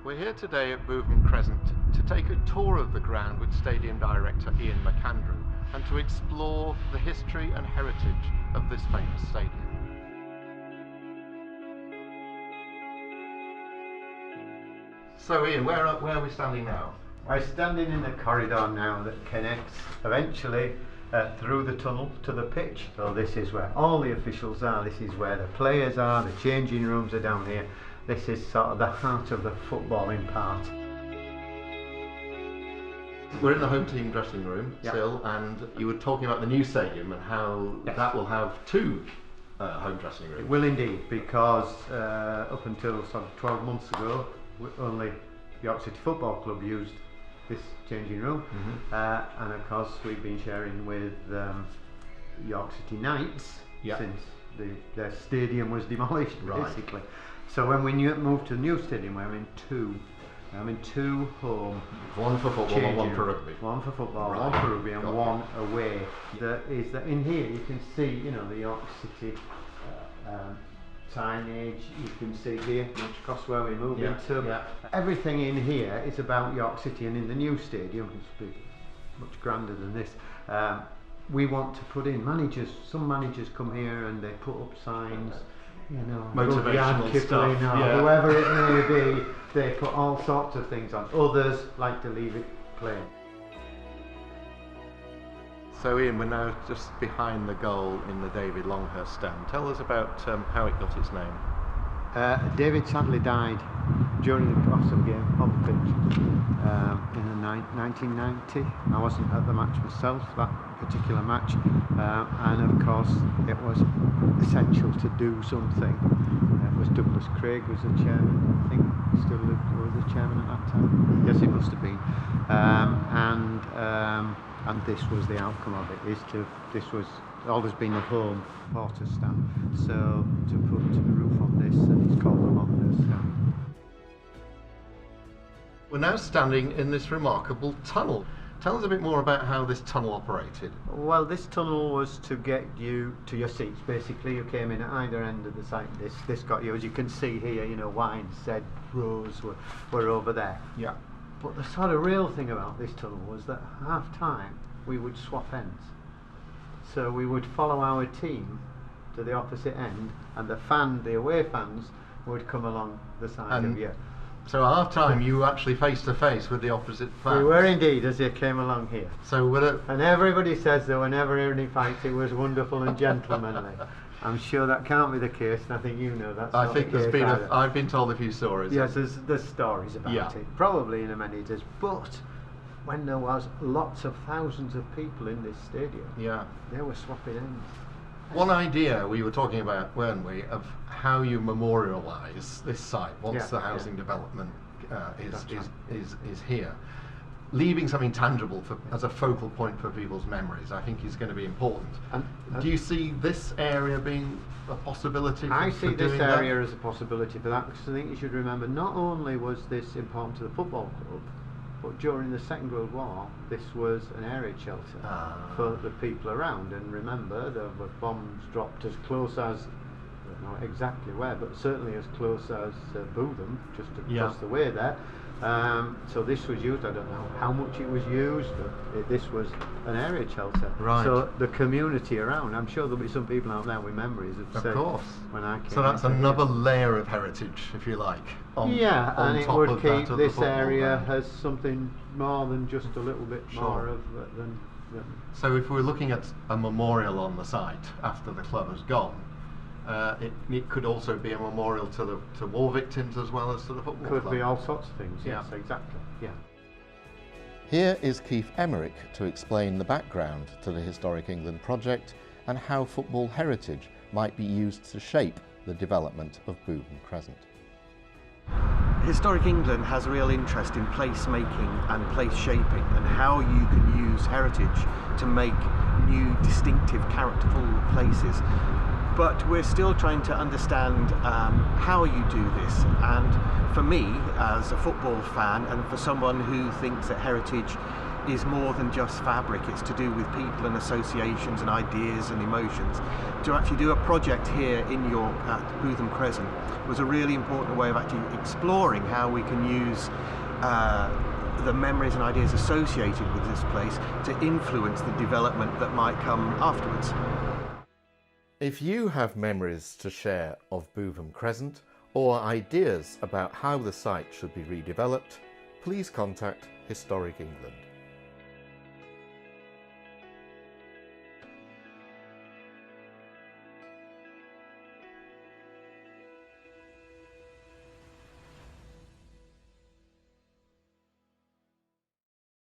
We're here today at Bootham Crescent to take a tour of the ground with Stadium Director Ian McAndrew and to explore the history and heritage of this famous stadium. So Ian, where are we standing now? We're standing in the corridor now that connects eventually through the tunnel to the pitch. So this is where all the officials are, this is where the players are, the changing rooms are down here. This is sort of the heart of the footballing part. We're in the home team dressing room still, and you were talking about the new stadium and how that will have two home dressing rooms. It will indeed, because up until sort of 12 months ago, only York City Football Club used this changing room, and of course we've been sharing with York City Knights since their stadium was demolished, basically. So when we moved to the new stadium, I'm in two home. One for football and one for rugby. One for football, one for rugby, and one away. That in here you can see, the York City signage. You can see here, across where we moved into. Everything in here is about York City, and in the new stadium, it's much grander than this. We want to put in managers. Some managers come here and they put up signs. Motivational stuff, whoever it may be, they put all sorts of things on. Others like to leave it plain. So Ian, we're now just behind the goal in the David Longhurst stand. Tell us about how it got its name. David sadly died during the Bootham game on the pitch in 1990. I wasn't at the match myself, that particular match, and of course it was essential to do something. It was Douglas Craig was the chairman, I think he still was the chairman at that time. Yes, he must have been. And this was the outcome of it. This was always been a home supporter stand. So to put the roof on this, and it's called the Longhurst stand. We're now standing in this remarkable tunnel. Tell us a bit more about how this tunnel operated. Well, this tunnel was to get you to your seats. Basically, you came in at either end of the site. This got you, as you can see here, wine, said rows were over there. Yeah. But the sort of real thing about this tunnel was that half time we would swap ends. So we would follow our team to the opposite end, and the away fans would come along the side of you. So at half time you were actually face to face with the opposite fans? We were indeed, as they came along here. So and everybody says that whenever any fights, it was wonderful and gentlemanly. I'm sure that can't be the case, and I think that's I not think the there's case been either. I've been told a few stories. Yes, there's stories about it, probably in many days. But when there was lots of thousands of people in this stadium, they were swapping ends. One idea we were talking about, weren't we, of how you memorialise this site once the housing development is here. Leaving something tangible as a focal point for people's memories, I think, is going to be important. Do you see this area being a possibility? I see this area as a possibility for that, because I think you should remember, not only was this important to the football club, but during the Second World War, this was an air raid shelter for the people around. And remember, there were bombs dropped as close as, I don't know exactly where, but certainly as close as Bootham, just across the way there. So this was used, I don't know how much it was used, but this was an air raid shelter. Right. So the community around, I'm sure there'll be some people out there with memories of course. When I came. So that's another layer of heritage, if you like. On and it would keep this area ground. has something more than just a little bit more of than. So if we're looking at a memorial on the site after the club has gone, it could also be a memorial to war victims as well as to the football club. Could be all sorts of things, yes, exactly, Here is Keith Emmerich to explain the background to the Historic England project and how football heritage might be used to shape the development of Bootham Crescent. Historic England has a real interest in place making and place shaping, and how you can use heritage to make new, distinctive, characterful places. But we're still trying to understand how you do this, and for me as a football fan and for someone who thinks that heritage is more than just fabric. It's to do with people and associations and ideas and emotions. To actually do a project here in York at Bootham Crescent was a really important way of actually exploring how we can use the memories and ideas associated with this place to influence the development that might come afterwards. If you have memories to share of Bootham Crescent or ideas about how the site should be redeveloped, please contact Historic England.